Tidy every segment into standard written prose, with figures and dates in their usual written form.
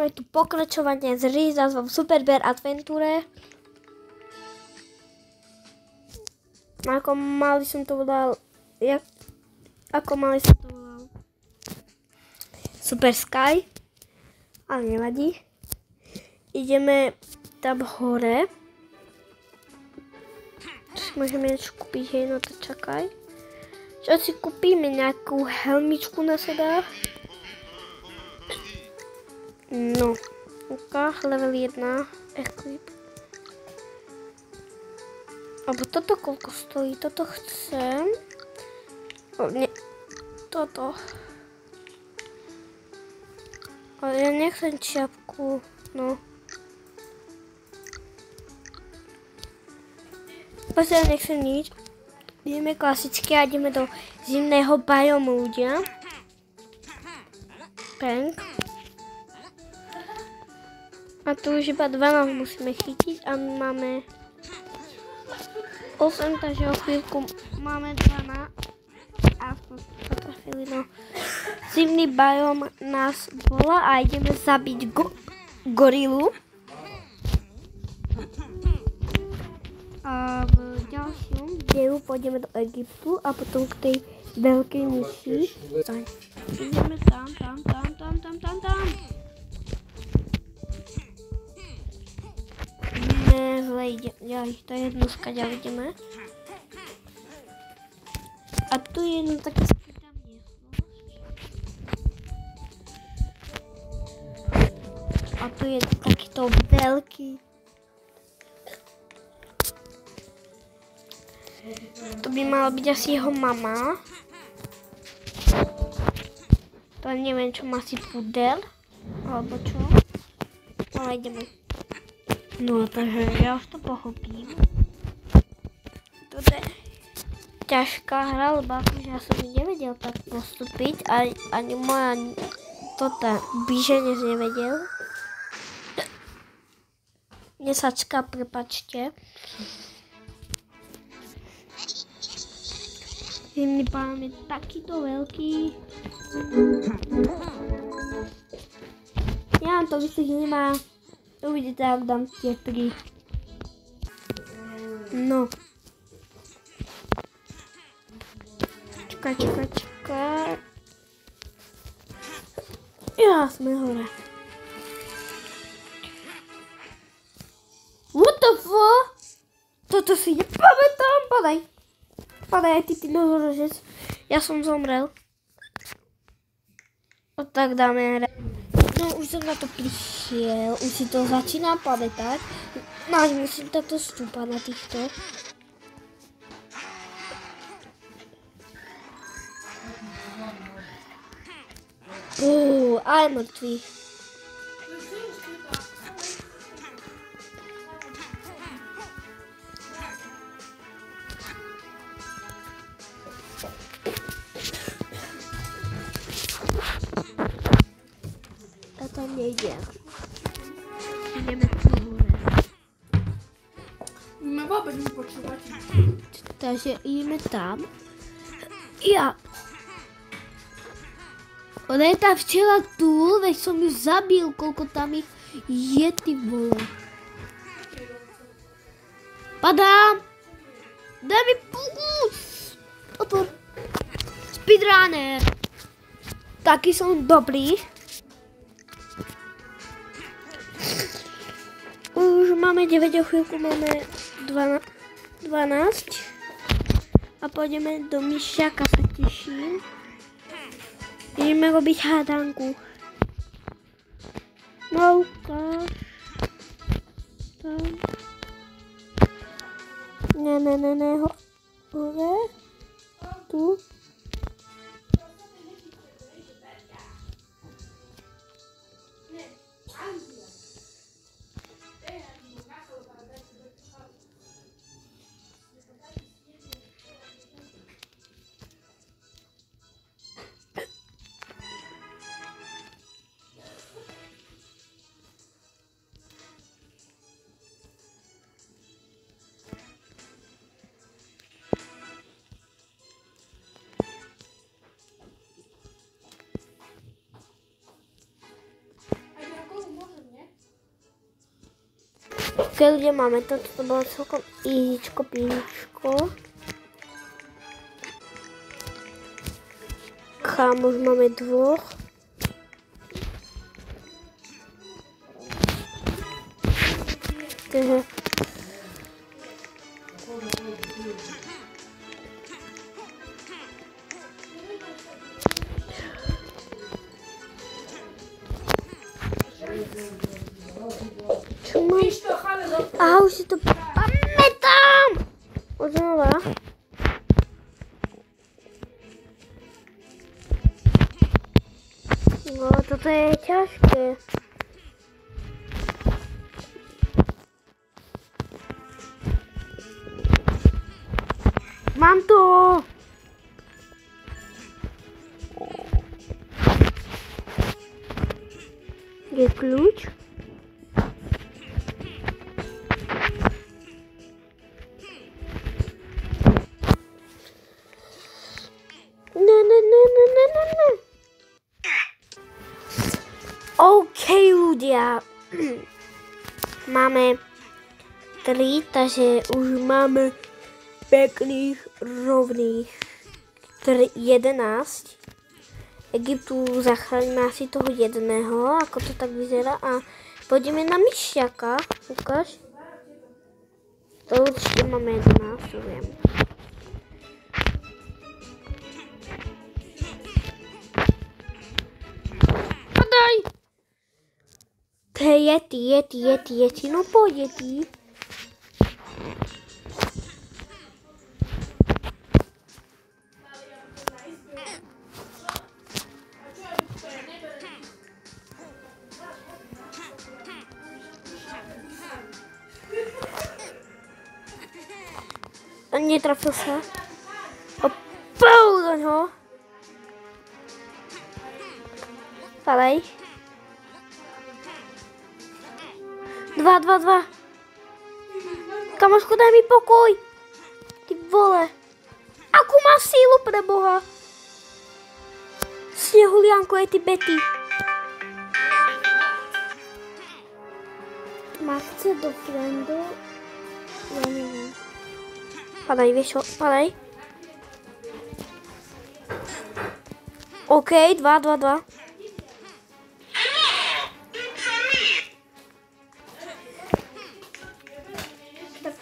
máme tu pokračovanie z hry s názvom Super Bear Adventure. Ako malý som to volal... Super Sky. Ale nevadí. Ideme tam hore. Môžeme niečo kúpiť, hej, no to čakaj. Čo si kúpime? Nejakú helmičku na seba? No. Level 1. Equip. Alebo toto koľko stojí? Toto chcem. Nie. Toto. Ale ja nechcem čiapku. No. Ja nechcem nič. Ideme klasicky a ideme do zimného biomu ľudia. Peng. A tu už iba 12 musíme chytiť a my máme 8, takže o chvíľku máme 12. A v tejto chvíli no. Zimný biom nás volá a ideme zabiť gorilu. A v ďalšom dielu pôjdeme do Egyptu a potom k tej veľkej myši. Ideme tam. To je jedno skaďa vidíme. A tu je jedno také skrytá miestnosť. A tu je takýto veľký. To by mala byť asi jeho mama. To neviem, čo má si pudel. Alebo čo. Ale ideme. No, takže ja už to pochopím. Toto je ťažká hra, lebo akože ja som nevedel tak postúpiť. Ani moja blíženec nevedel. Nesačka, prepačte. Zimný biom je takýto veľký. Ja vám to vysvetlím a uvidíte, ak dám tie 3. No. Čakaj. Ja, sme hore. What the fuck? Toto si nepamätám, padaj aj ty nohorožec. Ja som zomrel. O tak dáme hra. No už som na to prišiel, už si to začína pamätať. No až musím táto stúpať na týchto. Aj mŕtvý. Tam nejde. Ideme tu hore. Ma vôbec nepočúvať. Takže ideme tam. Ja. Ona je tá včela tu, veď som ju zabil, koľko tam ich je, ty vole. Padám. Daj mi puku. Otvor. Speedrunner. Taký som dobrý. Už máme 9, o chvíľku máme 12. A pôjdeme do myšiaka, sa teším. Ideme robiť hádanku. No, ukáž. Tam. Ne, hore. Tu. Ok, ľudia, máme to. Toto bolo celkom easyčko, píničko. Kam už máme dvoch. Takže čo mám? Aha, už si to pamätám! Odznova. No, toto je ťažké. Mám to! Je kľúč? Ne. OK, ľudia. Máme 3, takže už máme pekných, rovných 11. Egyptu zachránime asi toho jedného, ako to tak vyzerá. A pôjdeme na myšiaka. Ukáž. To určite máme 11, to viem. Padaj! To je Yeti. No poď, Yeti. Netrafil sa. Opou do ňoho. Padaj. 2. Kamošku, daj mi pokoj. Ty vole. Akú má sílu, pre Boha. Snehulianko je ty Betty. Ma chce do friendu. Ja neviem. Padaj, vieš čo? Padaj. OK, 2. Tak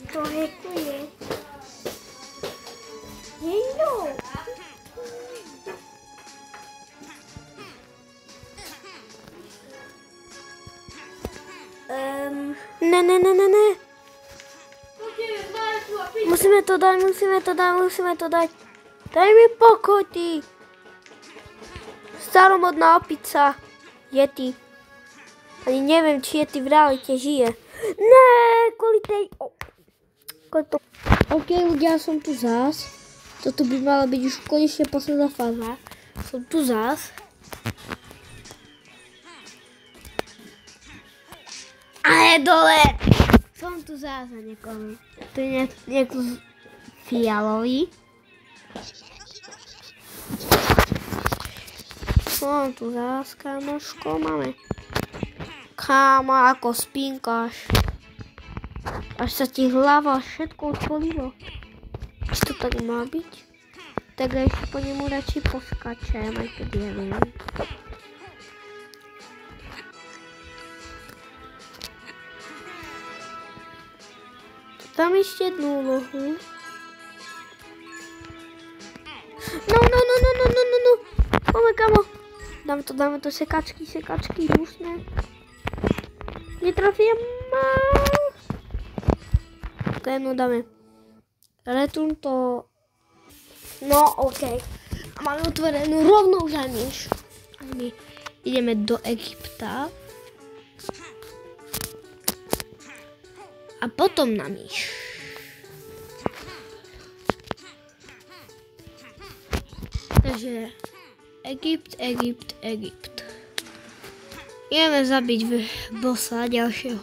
to hekuje. Jejo. Ne. Musíme to dať. Daj mi pokoj, ty. Staromodná opica. Yeti. Ani neviem, či Yeti v realite žije. Ne, kvôli tej... OK, ľudia, som tu zás. Toto by mala byť už konečne posledná fáza. Som tu zás. Ale dole. Som tu zás za niekoho. Tu je niekto fialový. Som tu zás, kamoško, máme. Kámo, ako spínkaš. Až sa ti hlava všetko odpolilo. Či to tak má byť? Tak ešte po nemu radšej poskačem, aj keď ja viem. Tam ešte jednu úlohu. No. Poďme, kamo. Dáme to sekačky, rúšne. Netrafím. Ok, no dáme. Return to... No, ok. A máme otvorenú rovnou za myš. My ideme do Egypta. A potom na myš. Takže Egypt. Ideme zabiť bossa ďalšieho.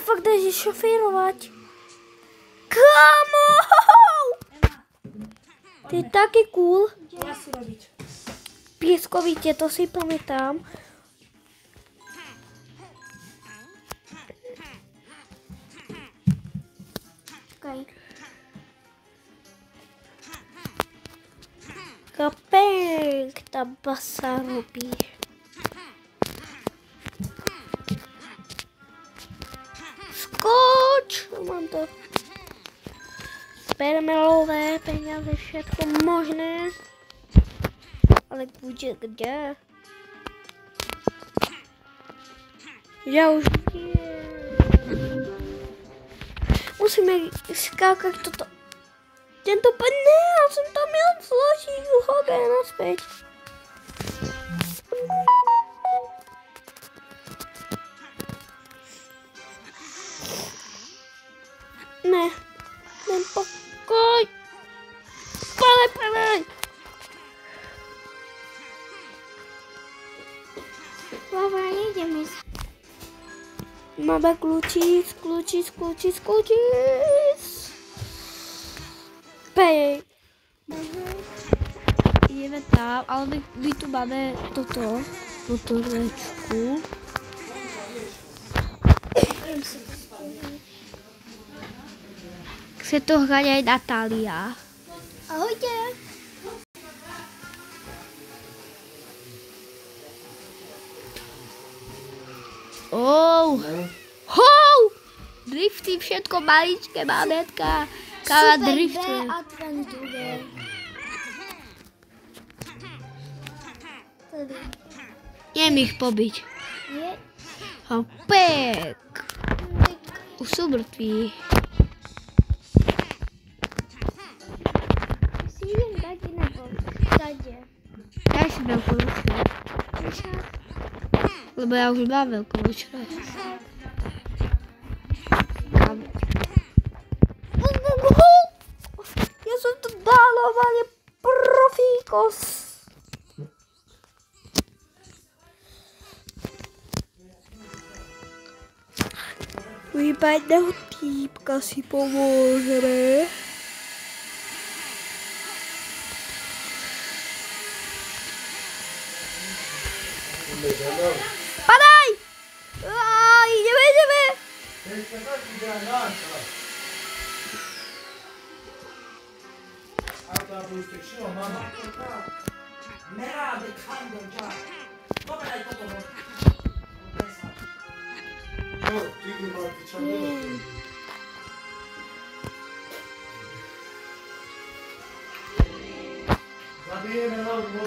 fakt jdeš šofírovat. Kámo! Ty je taky cool. Pískovitě, to si pamatám. Okay. Kapek, ta basa robí. Skoč! Mám to. Permelové peníze, všechno možné. Ale kde? Já už musíme skákat toto. Tento pán, ne, já jsem tam měl zložit hokej naspět. Ne, ten pokoj. Pane. Baba, jedeme. Máme klučíc. Pej. Jdeme tam, ale my tu máme toto, motorečku. Se to hraje Natália. Ahojte. Drifty, všetko maličké, mametka. Kála driftuje. Jem ich pobiť. Pek. Už sú mŕtví. Ja si veľkú ručku. Lebo ja už mám veľkú ručku. Ja som to dálovali profíkos. Výpadného týpka si pomôžeme. Padaj! Ideme!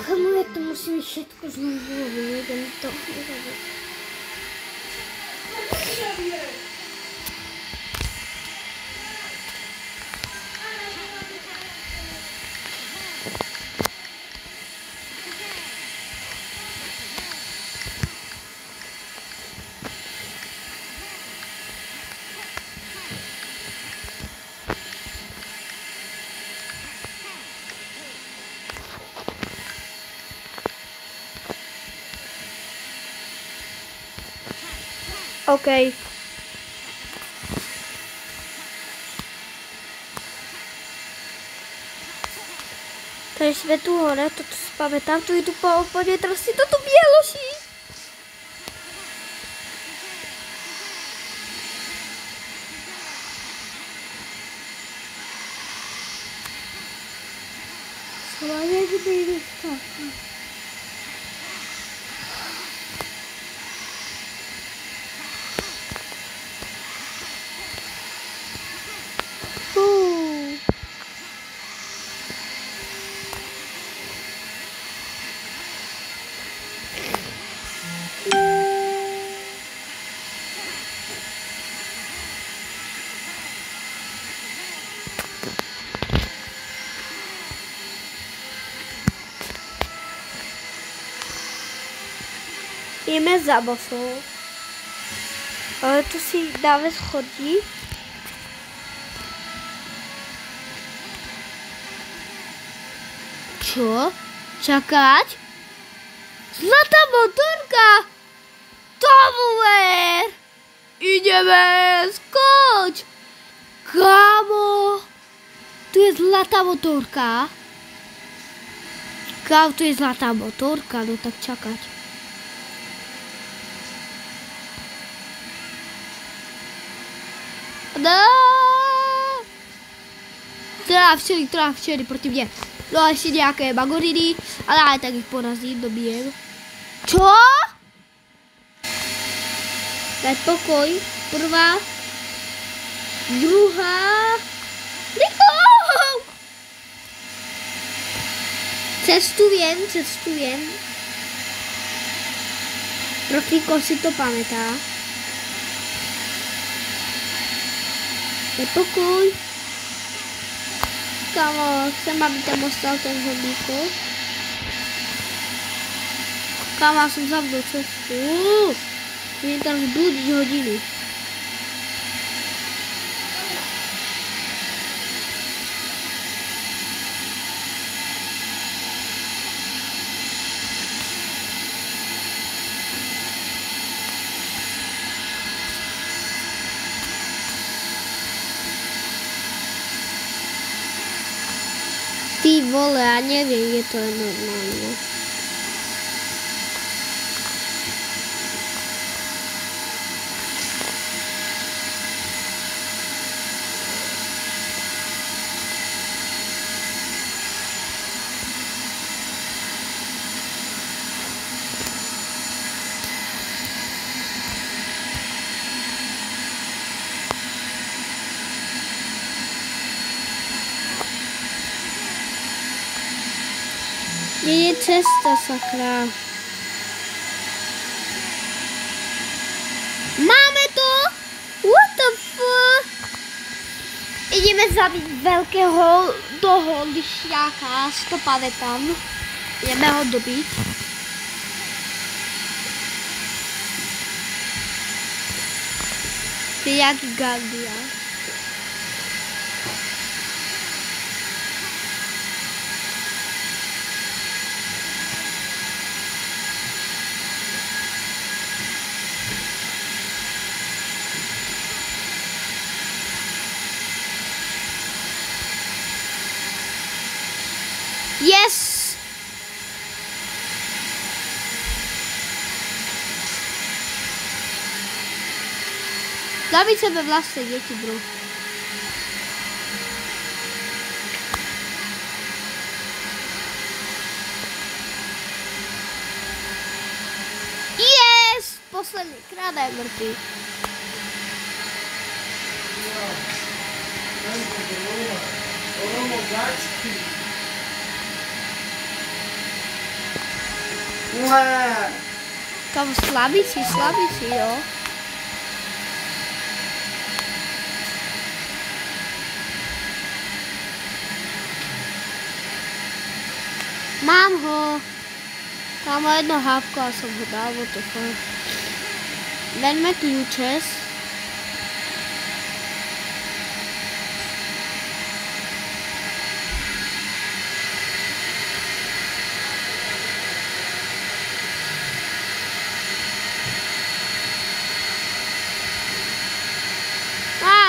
Kamu, ja to musím všetko znovu vyjedem to. OK. Tady jsme tu hore, toto si pamätám, tu jdu po úplně trasy, toto běloší. Schválně, kdyby jde tak. Jdeme za bosou. Ale to si dáme schodí. Čo? Čakať? Zlatá motorka! Tomu ver! Ideme, skoč! Kámo! Tu je zlatá motorka. Kámo, tu je zlatá motorka, no tak čakať. No! Teda včely proti mne. No a ešte nejaké magoriny, ale aj tak ich porazím, dobijem. Čo? Daj pokoj. Prvá. Druhá. Rýchlo! Cestujem. Profíko si to pamätá. Daj pokoj. Kámo, chcem, aby tam ostal ten hobíko. Kámo, som zavdol cestu. Budem tam zbudiť hodiny. Ty vole, ja neviem, je to normálne. Nie je cesta, sakra. Máme to! What the fuck? Ideme zabiť veľkého toho lišiaka, si to pamätám. Ideme ho dobiť. To je jak Gandia. Yes! Zabiť sebe vlastné deti, bro. Yes! Posledný krát je mŕtvý. Kámo, slabý si, jo. Mám ho. Kámo, jedno hávko a som ho dal, what the fuck. Veďme kľúče.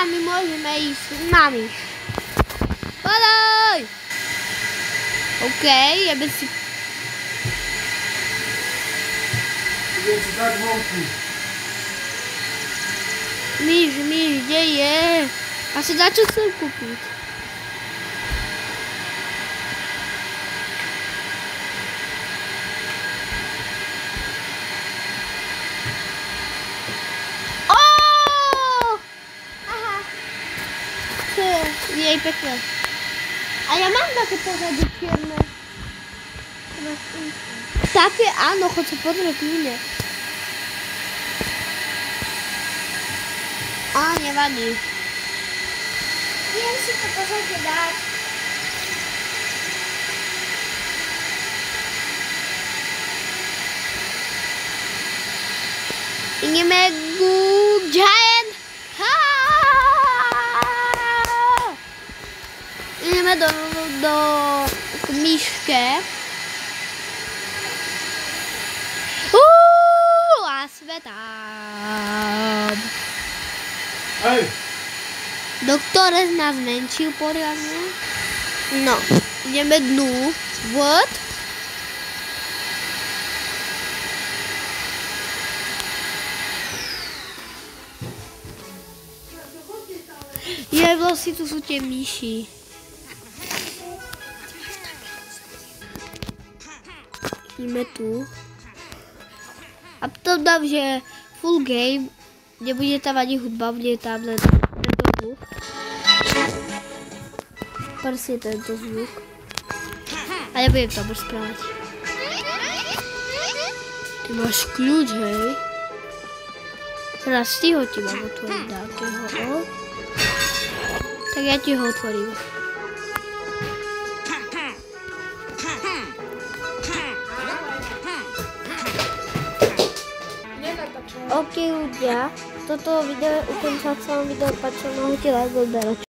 My môžeme ísť s nami. Podaj! OK, jebe si... Idem si dať vonku. Míš, kde je? Asi dá čo chcem kúpiť. Jej pekné. A ja mám také pozadie čierne. Také áno, choď sa pozrieť mne. Á, nevadí. Viem si to pozadie dať. Ideme ku Giant. Ideme do myške. A svetám. Hej! Doktor z nás menčil poriadne. No, ideme dnu. What? Je, vlastne tu sú tie myši. Ideme tu. A potom dám, že full game, nebude tam ani hudba, bude tam len tento zvuk. Presne tento zvuk. A nebudem tam rozprávať. Ty máš kľúč, hej? Teraz ty ho ti mám otvoriť nejakého, Tak ja ti ho otvorím. OK ľudia, toto video je ukončať, sa vám video páčilo, mohli like, odberať.